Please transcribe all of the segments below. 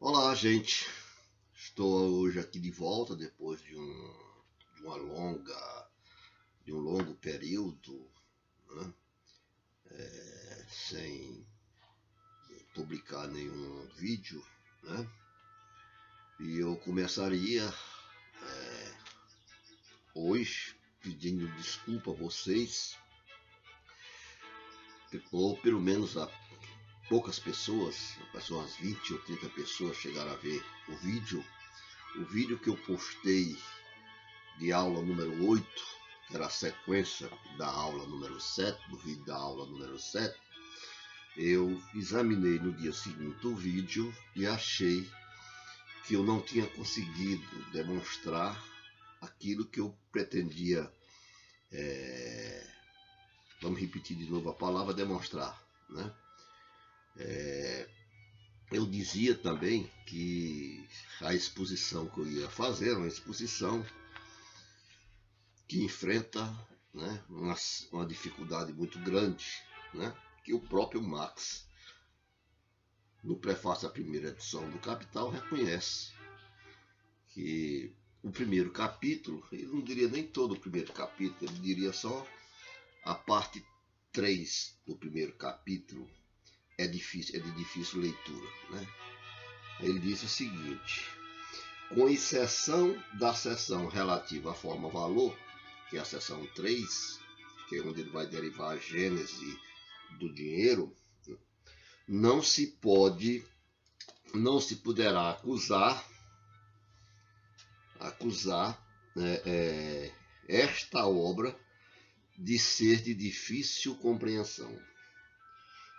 Olá, gente. Estou hoje aqui de volta depois de um longo período, né, sem publicar nenhum vídeo, né? E eu começaria hoje pedindo desculpa a vocês, ou pelo menos a poucas pessoas, umas 20 ou 30 pessoas chegaram a ver o vídeo que eu postei de aula número 8, que era a sequência da aula número 7, do vídeo da aula número 7. Eu examinei no dia seguinte o vídeo e achei que eu não tinha conseguido demonstrar aquilo que eu pretendia, vamos repetir de novo a palavra demonstrar, né? Eu dizia também que a exposição que eu ia fazer era uma exposição que enfrenta, né, uma dificuldade muito grande, né, que o próprio Marx, no prefácio da primeira edição do Capital, reconhece que o primeiro capítulo, ele não diria nem todo o primeiro capítulo, ele diria só a parte 3 do primeiro capítulo é de difícil leitura, né? Ele diz o seguinte: com exceção da seção relativa à forma-valor, que é a seção 3, que é onde ele vai derivar a gênese do dinheiro, não se poderá acusar esta obra de ser de difícil compreensão.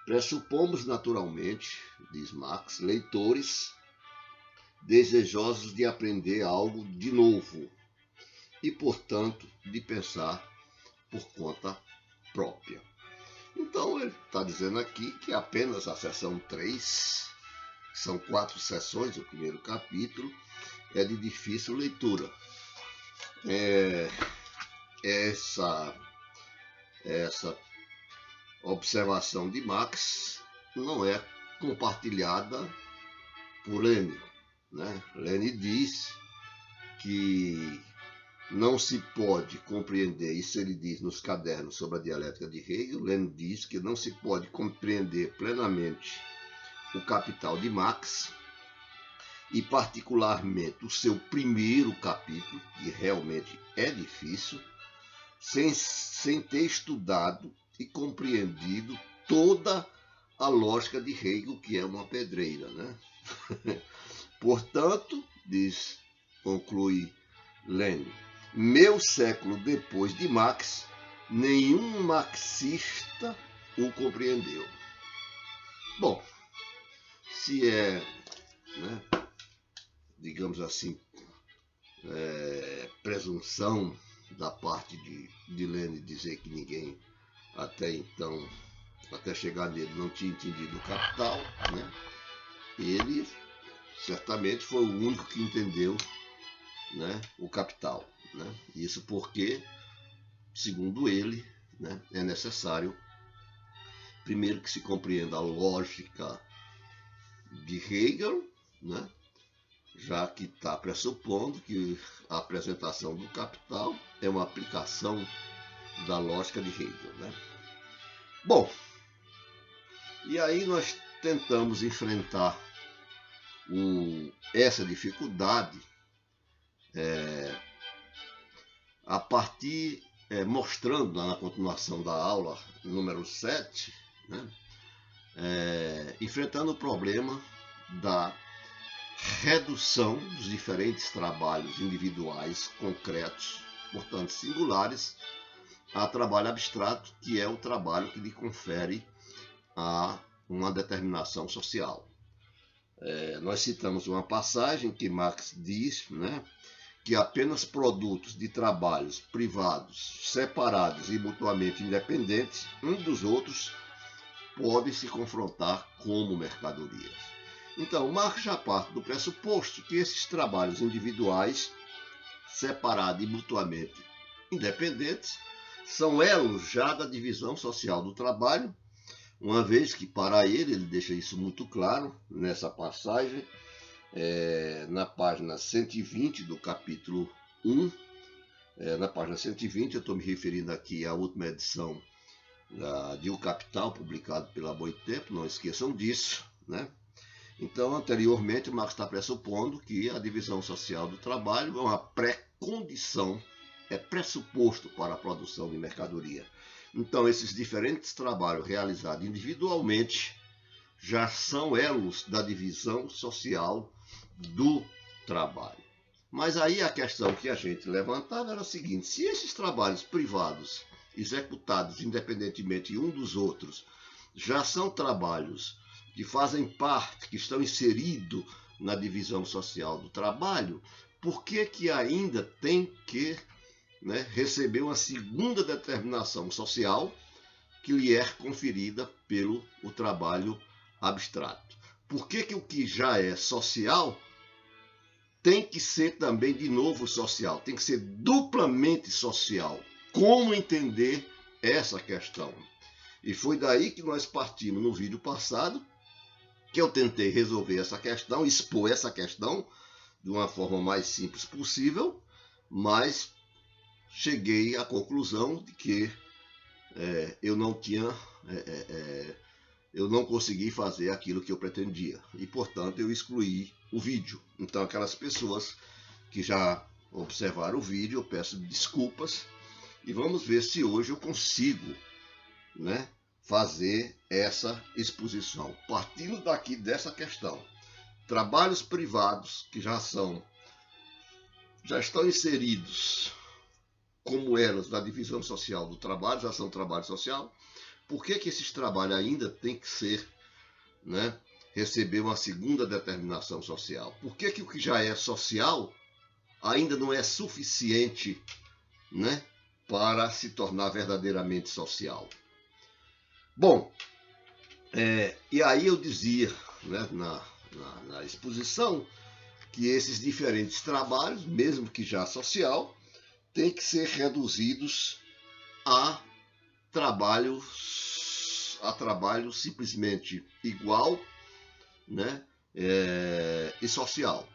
Pressupomos naturalmente, diz Marx, leitores desejosos de aprender algo de novo e, portanto, de pensar por conta própria. Então, ele está dizendo aqui que apenas a seção 3, são 4 sessões, o primeiro capítulo, é de difícil leitura. Essa observação de Marx não é compartilhada por Lênin, né? Lênin diz que não se pode compreender, isso ele diz nos cadernos sobre a dialética de Hegel, Lênin diz que não se pode compreender plenamente o Capital de Marx, e particularmente o seu primeiro capítulo, que realmente é difícil, sem ter estudado e compreendido toda a lógica de Hegel, que é uma pedreira, né? Portanto, conclui Lênin, meio século depois de Marx, nenhum marxista o compreendeu. Bom, se é, né, digamos assim, presunção da parte de Lênin dizer que ninguém até chegar nele, não tinha entendido o Capital, né? Ele certamente foi o único que entendeu, né, o Capital, né? Isso porque, segundo ele, né, é necessário primeiro que se compreenda a lógica de Hegel, né, já que está pressupondo que a apresentação do Capital é uma aplicação da lógica de Hegel, né? Bom, e aí nós tentamos enfrentar essa dificuldade a partir, mostrando na continuação da aula número 7, né, enfrentando o problema da redução dos diferentes trabalhos individuais concretos, portanto singulares, a trabalho abstrato, que é o trabalho que lhe confere a uma determinação social. Nós citamos uma passagem que Marx diz, né, que apenas produtos de trabalhos privados, separados e mutuamente independentes, um dos outros, podem se confrontar como mercadorias. Então, Marx já parte do pressuposto que esses trabalhos individuais, separados e mutuamente independentes, são elos já da divisão social do trabalho, uma vez que, para ele deixa isso muito claro nessa passagem, na página 120 do capítulo 1. Na página 120, eu estou me referindo aqui à última edição de O Capital, publicado pela Boitempo, não esqueçam disso, né? Então, anteriormente, Marx está pressupondo que a divisão social do trabalho é uma pré-condição, é pressuposto para a produção de mercadoria. Então, esses diferentes trabalhos realizados individualmente já são elos da divisão social do trabalho. Mas aí a questão que a gente levantava era a seguinte: se esses trabalhos privados, executados independentemente um dos outros, já são trabalhos que fazem parte, que estão inseridos na divisão social do trabalho, por que ainda tem que receber uma segunda determinação social que lhe é conferida pelo trabalho abstrato? Por que o que já é social tem que ser também de novo social? Tem que ser duplamente social. Como entender essa questão? E foi daí que nós partimos no vídeo passado, que eu tentei resolver essa questão, expor essa questão de uma forma mais simples possível, mas cheguei à conclusão de que eu não consegui fazer aquilo que eu pretendia e, portanto, eu excluí o vídeo. Então, aquelas pessoas que já observaram o vídeo, eu peço desculpas e vamos ver se hoje eu consigo, fazer essa exposição. Partindo daqui dessa questão, trabalhos privados que já estão inseridos como elas da divisão social do trabalho, já são trabalho social. Por que esses trabalhos ainda têm que ser, receber uma segunda determinação social? Por que o que já é social ainda não é suficiente, para se tornar verdadeiramente social? Bom, e aí eu dizia, na exposição, que esses diferentes trabalhos, mesmo que já social, têm que ser reduzidos a trabalho simplesmente igual, e social,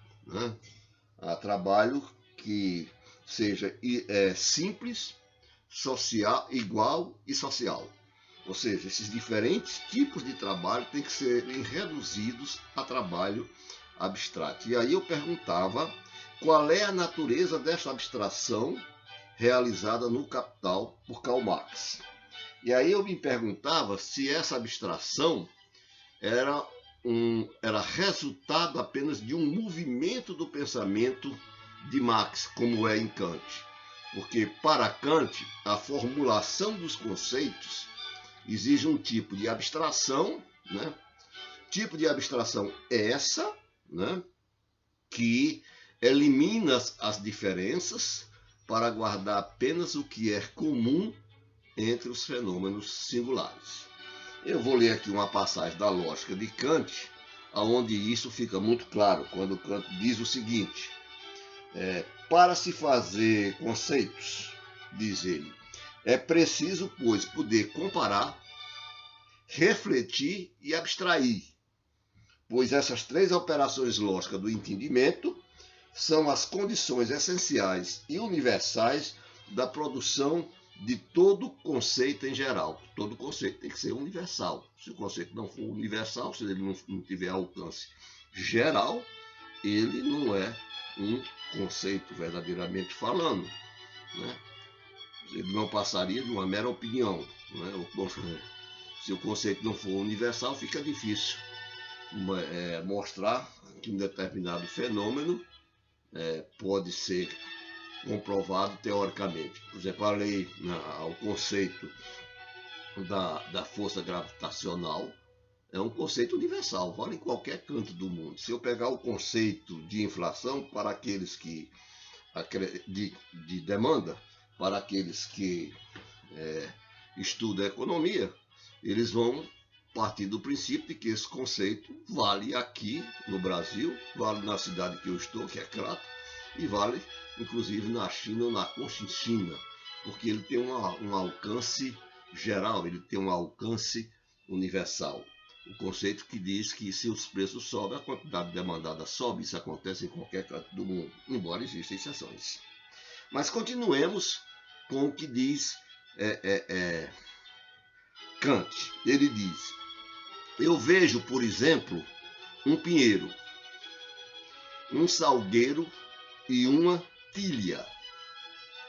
a trabalho que seja simples, social, igual e social. Ou seja, esses diferentes tipos de trabalho têm que serem reduzidos a trabalho abstrato. E aí eu perguntava qual é a natureza dessa abstração realizada no Capital por Karl Marx. E aí eu me perguntava se essa abstração era resultado apenas de um movimento do pensamento de Marx, como é em Kant. Porque para Kant, a formulação dos conceitos exige um tipo de abstração, tipo de abstração essa, que elimina as diferenças para guardar apenas o que é comum entre os fenômenos singulares. Eu vou ler aqui uma passagem da lógica de Kant, onde isso fica muito claro, quando Kant diz o seguinte: para se fazer conceitos, diz ele, é preciso, pois, poder comparar, refletir e abstrair, pois essas três operações lógicas do entendimento são as condições essenciais e universais da produção de todo conceito em geral. Todo conceito tem que ser universal. Se o conceito não for universal, se ele não tiver alcance geral, ele não é um conceito verdadeiramente falando, Ele não passaria de uma mera opinião, Se o conceito não for universal, fica difícil mostrar que um determinado fenômeno pode ser comprovado teoricamente. Por exemplo, a lei, o conceito da força gravitacional é um conceito universal, vale em qualquer canto do mundo. Se eu pegar o conceito de inflação para aqueles que de demanda, para aqueles que estudam economia, eles vão partir do princípio de que esse conceito vale aqui no Brasil, vale na cidade que eu estou, que é Crato, e vale inclusive na China ou na Cochinchina, porque ele tem um alcance geral, ele tem um alcance universal. O conceito que diz que se os preços sobem, a quantidade demandada sobe. Isso acontece em qualquer canto do mundo, embora existam exceções. Mas continuemos com o que diz Kant. Ele diz: eu vejo, por exemplo, um pinheiro, um salgueiro e uma tilha,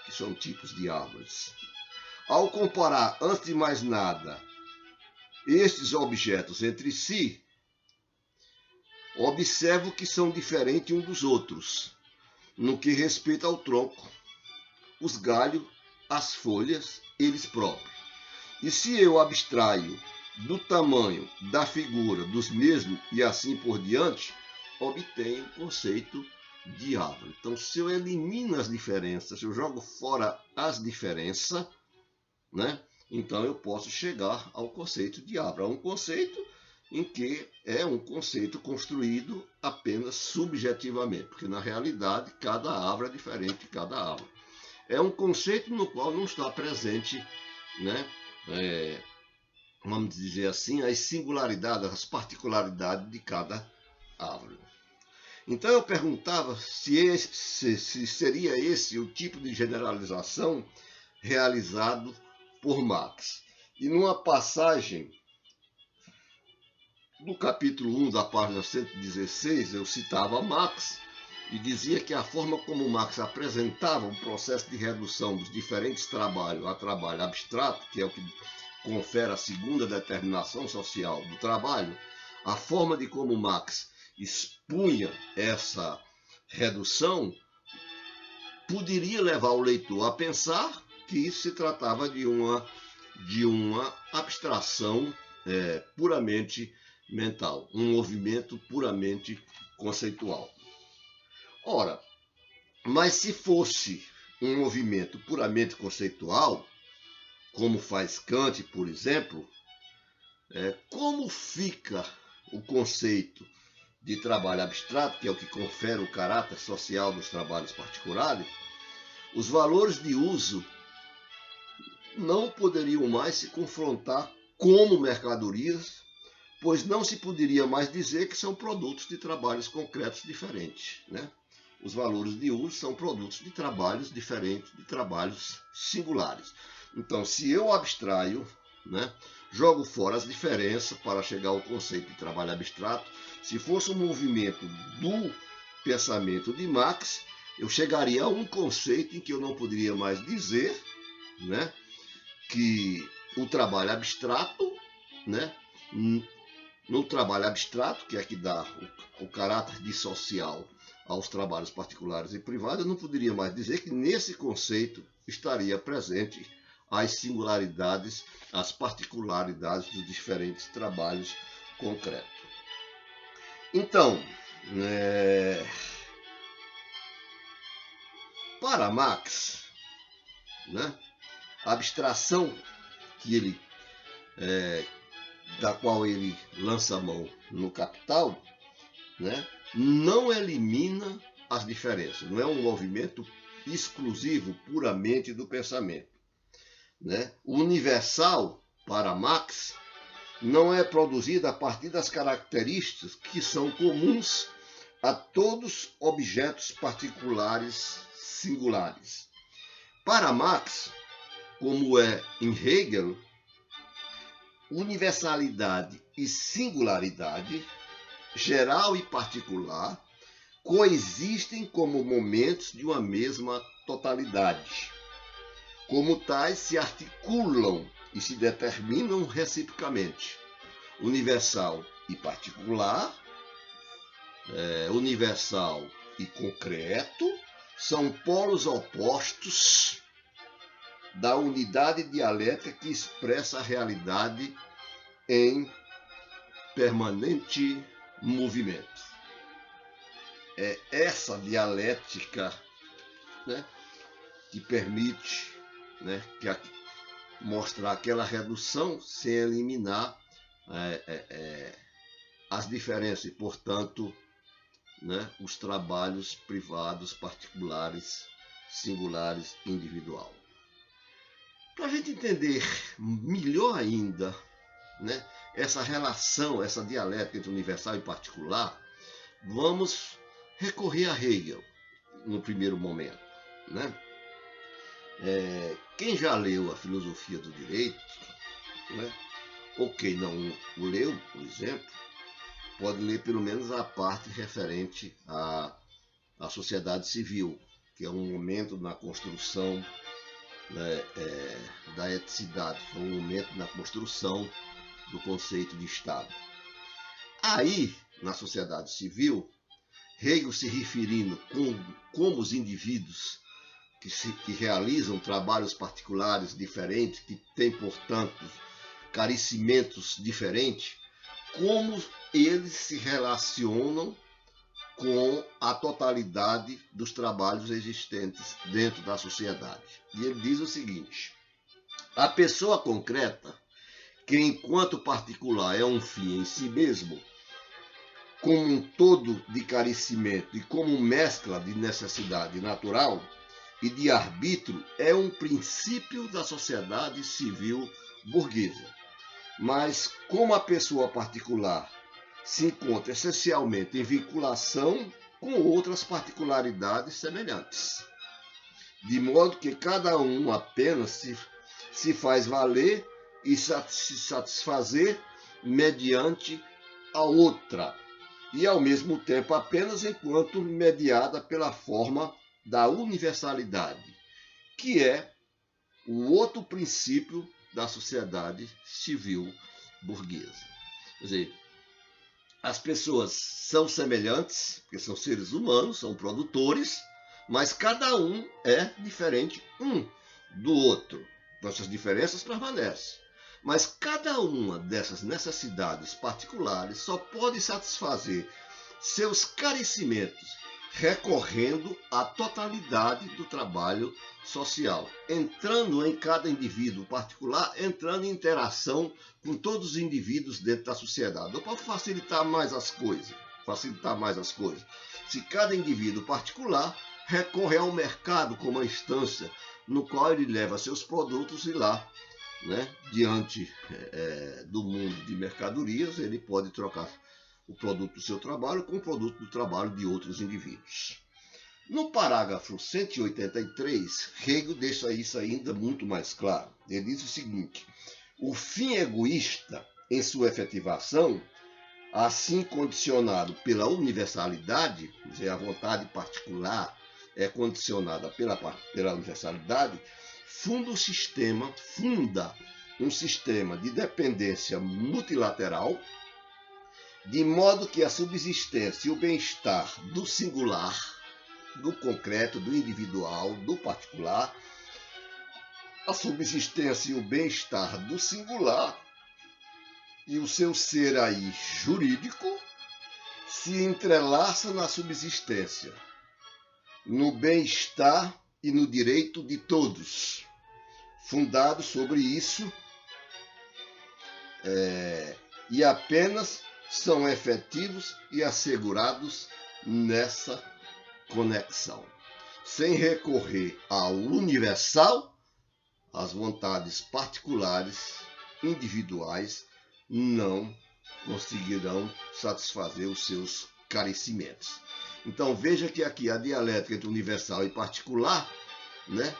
que são tipos de árvores. Ao comparar, antes de mais nada, estes objetos entre si, observo que são diferentes uns dos outros, no que respeita ao tronco, os galhos, as folhas, eles próprios. E se eu abstraio do tamanho, da figura, dos mesmos e assim por diante, obtenho o conceito de árvore. Então, se eu elimino as diferenças, se eu jogo fora as diferenças, né? Então eu posso chegar ao conceito de árvore. É um conceito em que é um conceito construído apenas subjetivamente, porque na realidade cada árvore é diferente de cada árvore. É um conceito no qual não está presente, né? Vamos dizer assim, as singularidades, as particularidades de cada árvore. Então eu perguntava se seria esse o tipo de generalização realizado por Marx. E numa passagem do capítulo 1 da página 116, eu citava Marx e dizia que a forma como Marx apresentava o processo de redução dos diferentes trabalhos a trabalho abstrato, que é o que confere a segunda determinação social do trabalho, a forma de como Marx expunha essa redução poderia levar o leitor a pensar que se tratava de uma abstração puramente mental, um movimento puramente conceitual. Ora, mas se fosse um movimento puramente conceitual, como faz Kant, por exemplo, como fica o conceito de trabalho abstrato, que é o que confere o caráter social dos trabalhos particulares? Os valores de uso não poderiam mais se confrontar como mercadorias, pois não se poderia mais dizer que são produtos de trabalhos concretos diferentes, né? Os valores de uso são produtos de trabalhos diferentes, de trabalhos singulares. Então, se eu abstraio, né, jogo fora as diferenças para chegar ao conceito de trabalho abstrato, se fosse um movimento do pensamento de Marx, eu chegaria a um conceito em que eu não poderia mais dizer, né, que o trabalho abstrato, né, no trabalho abstrato, que é que dá o caráter dissocial aos trabalhos particulares e privados, eu não poderia mais dizer que nesse conceito estaria presente as singularidades, as particularidades dos diferentes trabalhos concretos. Então, para Marx, né, a abstração que ele, da qual ele lança a mão no Capital, né, não elimina as diferenças, não é um movimento exclusivo puramente do pensamento, né? O universal, para Marx, não é produzido a partir das características que são comuns a todos objetos particulares singulares. Para Marx, como é em Hegel, universalidade e singularidade, geral e particular, coexistem como momentos de uma mesma totalidade. Como tais, se articulam e se determinam reciprocamente. Universal e particular, universal e concreto, são polos opostos da unidade dialética que expressa a realidade em permanente movimento. É essa dialética, né, que permite, né, mostrar aquela redução sem eliminar as diferenças e, portanto, né, os trabalhos privados, particulares, singulares, individual. Para a gente entender melhor ainda, né, essa relação, essa dialética entre universal e particular, vamos recorrer a Hegel no primeiro momento, né? Quem já leu a Filosofia do Direito, né, ou quem não o leu, por exemplo, pode ler pelo menos a parte referente à sociedade civil, que é um momento na construção, né, da eticidade, é um momento na construção do conceito de Estado. Aí, na sociedade civil, Hegel se referindo como os indivíduos que realizam trabalhos particulares diferentes, que têm, portanto, carecimentos diferentes, como eles se relacionam com a totalidade dos trabalhos existentes dentro da sociedade. E ele diz o seguinte: a pessoa concreta, que enquanto particular é um fim em si mesmo, como um todo de carecimento e como mescla de necessidade natural e de arbítrio, é um princípio da sociedade civil burguesa. Mas como a pessoa particular se encontra essencialmente em vinculação com outras particularidades semelhantes, de modo que cada um apenas se faz valer e se satisfazer mediante a outra, e ao mesmo tempo apenas enquanto mediada pela forma da universalidade, que é o outro princípio da sociedade civil burguesa. Quer dizer, as pessoas são semelhantes, porque são seres humanos, são produtores, mas cada um é diferente um do outro. Nossas diferenças permanecem. Mas cada uma dessas necessidades particulares só pode satisfazer seus carecimentos recorrendo à totalidade do trabalho social, entrando em cada indivíduo particular, entrando em interação com todos os indivíduos dentro da sociedade. Ou para facilitar mais as coisas, se cada indivíduo particular recorre ao mercado como a instância no qual ele leva seus produtos e lá, né, diante do mundo de mercadorias, ele pode trocar o produto do seu trabalho com o produto do trabalho de outros indivíduos. No parágrafo 183, Hegel deixa isso ainda muito mais claro. Ele diz o seguinte: o fim egoísta, em sua efetivação, assim condicionado pela universalidade, quer dizer, a vontade particular é condicionada pela universalidade, funda um sistema de dependência multilateral, de modo que a subsistência e o bem-estar do singular, do concreto, do individual, do particular, a subsistência e o bem-estar do singular e o seu ser aí jurídico se entrelaçam na subsistência, no bem-estar e no direito de todos, fundado sobre isso, e apenas são efetivos e assegurados nessa conexão. Sem recorrer ao universal, as vontades particulares, individuais, não conseguirão satisfazer os seus carecimentos. Então veja que aqui a dialética entre universal e particular, né,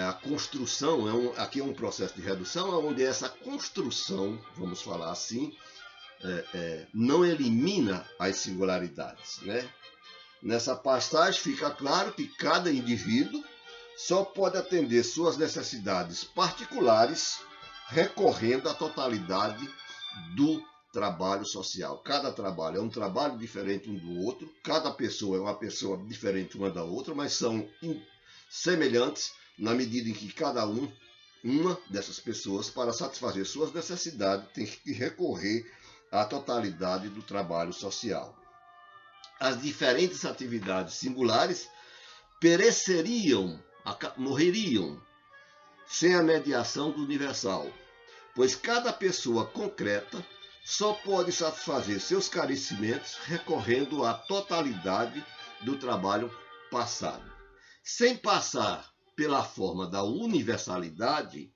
a construção, aqui é um processo de redução, onde essa construção, vamos falar assim, não elimina as singularidades, né? Nessa passagem fica claro que cada indivíduo só pode atender suas necessidades particulares recorrendo à totalidade do trabalho social. Cada trabalho é um trabalho diferente um do outro, cada pessoa é uma pessoa diferente uma da outra, mas são semelhantes na medida em que uma dessas pessoas, para satisfazer suas necessidades, tem que recorrer à totalidade do trabalho social. As diferentes atividades singulares morreriam sem a mediação do universal, pois cada pessoa concreta só pode satisfazer seus carecimentos recorrendo à totalidade do trabalho passado. Sem passar pela forma da universalidade,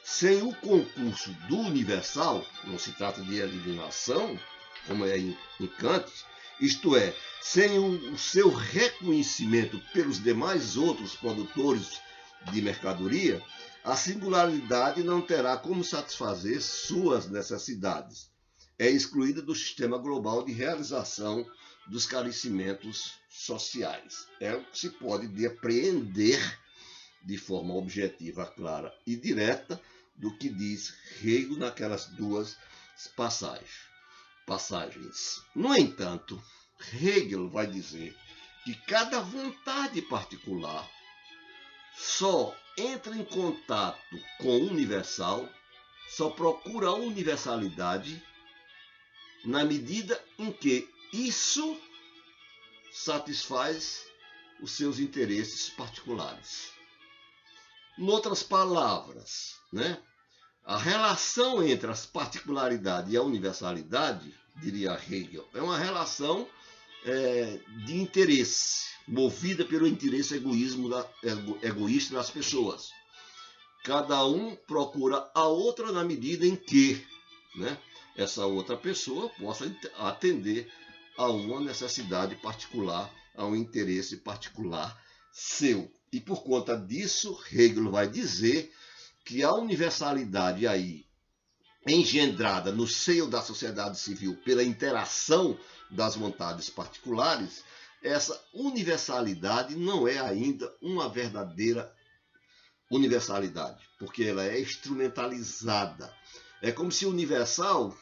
sem o concurso do universal, não se trata de eliminação, como é em Kant, isto é, sem o seu reconhecimento pelos demais outros produtores de mercadoria, a singularidade não terá como satisfazer suas necessidades. É excluída do sistema global de realização dos carecimentos sociais. É o que se pode depreender de forma objetiva, clara e direta do que diz Hegel naquelas duas passagens. No entanto, Hegel vai dizer que cada vontade particular só entra em contato com o universal, só procura a universalidade na medida em que isso satisfaz os seus interesses particulares. Em outras palavras, a relação entre as particularidades e a universalidade, diria Hegel, é uma relação de interesse, movida pelo interesse egoísta das pessoas. Cada um procura a outra na medida em que essa outra pessoa possa atender a uma necessidade particular, a um interesse particular seu. E por conta disso, Hegel vai dizer que a universalidade aí engendrada no seio da sociedade civil pela interação das vontades particulares, essa universalidade não é ainda uma verdadeira universalidade, porque ela é instrumentalizada. É como se o universal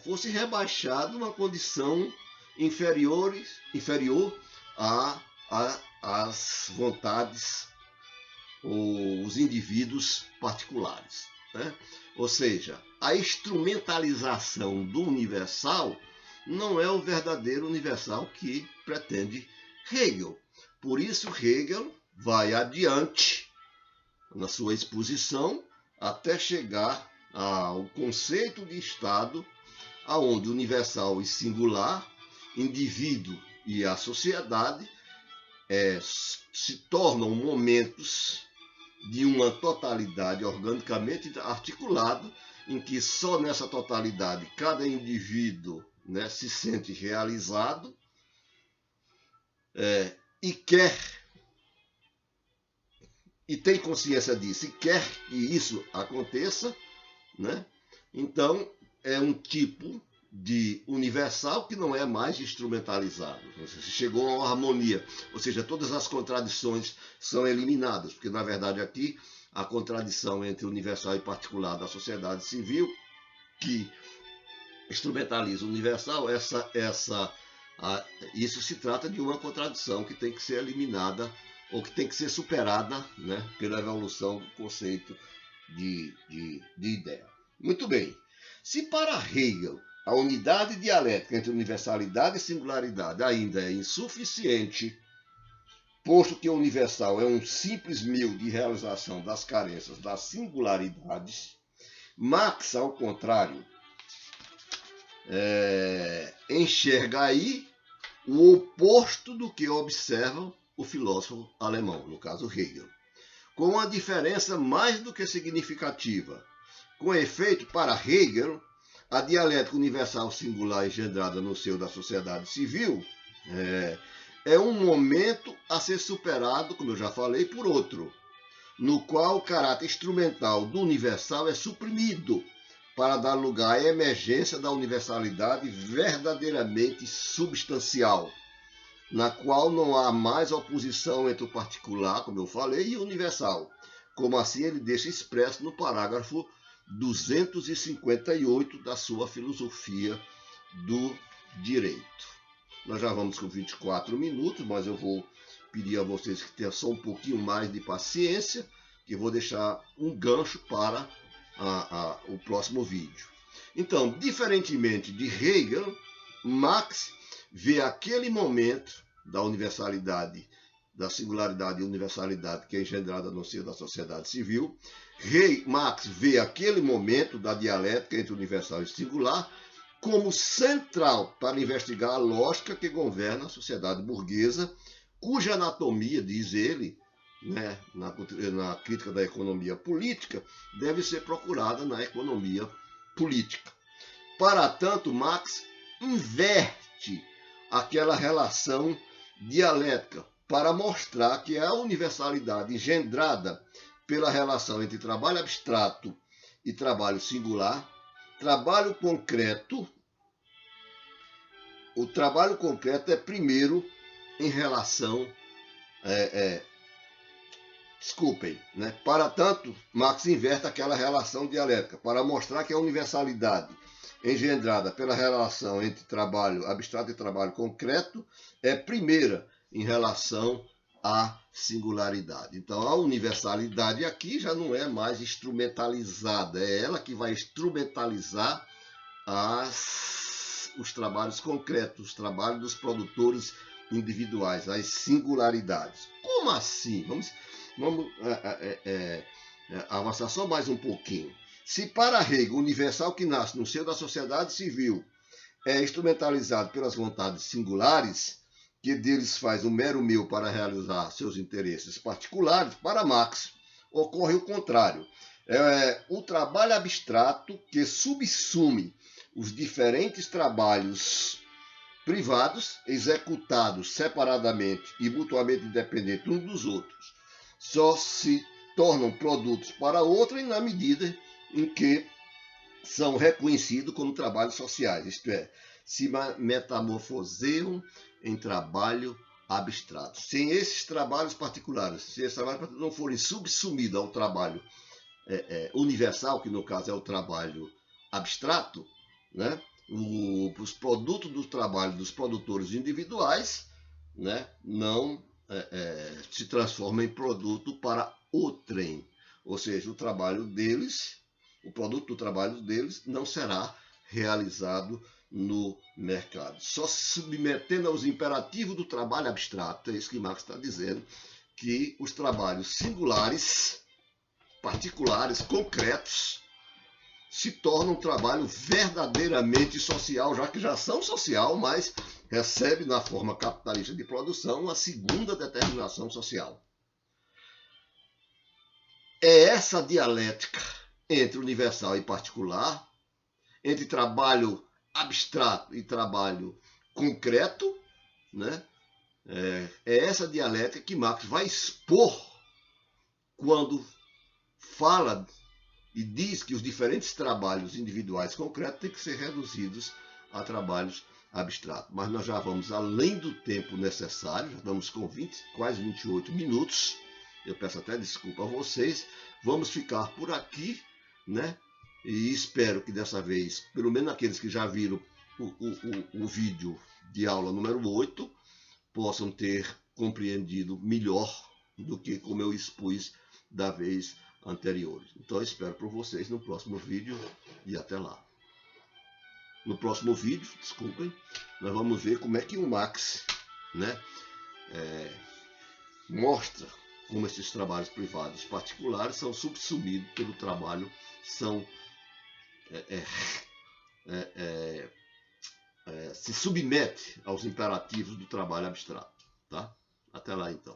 fosse rebaixado a uma condição inferior às vontades ou os indivíduos particulares. Ou seja, a instrumentalização do universal não é o verdadeiro universal que pretende Hegel. Por isso, Hegel vai adiante na sua exposição até chegar ao conceito de Estado, onde universal e singular, indivíduo e a sociedade se tornam momentos de uma totalidade organicamente articulada, em que só nessa totalidade cada indivíduo se sente realizado e quer, e tem consciência disso, e quer que isso aconteça, então é um tipo de universal que não é mais instrumentalizado. Você chegou a uma harmonia, ou seja, todas as contradições são eliminadas, porque na verdade aqui a contradição entre universal e particular da sociedade civil, que instrumentaliza o universal, isso se trata de uma contradição que tem que ser eliminada ou que tem que ser superada pela evolução do conceito de ideia. Muito bem. Se para Hegel a unidade dialética entre universalidade e singularidade ainda é insuficiente, posto que o universal é um simples meio de realização das carências das singularidades, Marx, ao contrário, enxerga aí o oposto do que observa o filósofo alemão, no caso Hegel, com uma diferença mais do que significativa. Com efeito, para Hegel, a dialética universal singular engendrada no seio da sociedade civil é um momento a ser superado, como eu já falei, por outro, no qual o caráter instrumental do universal é suprimido para dar lugar à emergência da universalidade verdadeiramente substancial, na qual não há mais oposição entre o particular, como eu falei, e o universal, como assim ele deixa expresso no parágrafo 258 da sua filosofia do direito. Nós já vamos com 24 minutos, mas eu vou pedir a vocês que tenham só um pouquinho mais de paciência, que eu vou deixar um gancho para o próximo vídeo. Então, diferentemente de Hegel, Marx vê aquele momento da universalidade, da singularidade e universalidade que é engendrada no seio da sociedade civil. Marx vê aquele momento da dialética entre universal e singular como central para investigar a lógica que governa a sociedade burguesa, cuja anatomia, diz ele, né, na crítica da economia política, deve ser procurada na economia política. Para tanto, Marx inverte aquela relação dialética para mostrar que a universalidade engendrada pela relação entre trabalho abstrato e trabalho singular, trabalho concreto, o trabalho concreto é primeiro em relação desculpem, né? Para tanto, Marx inverte aquela relação dialética para mostrar que a universalidade engendrada pela relação entre trabalho abstrato e trabalho concreto é primeira em relação à singularidade. Então, a universalidade aqui já não é mais instrumentalizada, é ela que vai instrumentalizar os trabalhos concretos, os trabalhos dos produtores individuais, as singularidades. Como assim? Vamos avançar só mais um pouquinho. Se para Hegel o universal que nasce no seio da sociedade civil é instrumentalizado pelas vontades singulares, que deles faz um mero meio para realizar seus interesses particulares, para Marx ocorre o contrário. O trabalho abstrato que subsume os diferentes trabalhos privados, executados separadamente e mutuamente independentes uns dos outros, só se tornam produtos para outrem na medida em que são reconhecidos como trabalhos sociais, isto é, se metamorfoseiam em trabalho abstrato. Sem esses trabalhos particulares, se esses trabalhos não forem subsumidos ao trabalho universal, que no caso é o trabalho abstrato, né? Os produtos do trabalho dos produtores individuais, né, não se transformam em produto para outrem. Ou seja, o trabalho deles, o produto do trabalho deles não será realizado no mercado. Só se submetendo aos imperativos do trabalho abstrato, é isso que Marx está dizendo, que os trabalhos singulares, particulares, concretos, se tornam um trabalho verdadeiramente social, já que já são social, mas recebe na forma capitalista de produção uma segunda determinação social. É essa dialética entre universal e particular, entre trabalho abstrato e trabalho concreto, né? É essa dialética que Marx vai expor quando fala e diz que os diferentes trabalhos individuais concretos têm que ser reduzidos a trabalhos abstratos. Mas nós já vamos além do tempo necessário, já estamos com quase 28 minutos. Eu peço até desculpa a vocês. Vamos ficar por aqui, né? E espero que dessa vez, pelo menos aqueles que já viram o vídeo de aula número 8, possam ter compreendido melhor do que como eu expus da vez anteriores. Então eu espero por vocês no próximo vídeo e até lá. No próximo vídeo, desculpem, nós vamos ver como é que o Marx, né, mostra como esses trabalhos privados particulares são subsumidos pelo trabalho, se submete aos imperativos do trabalho abstrato. Tá? Até lá então.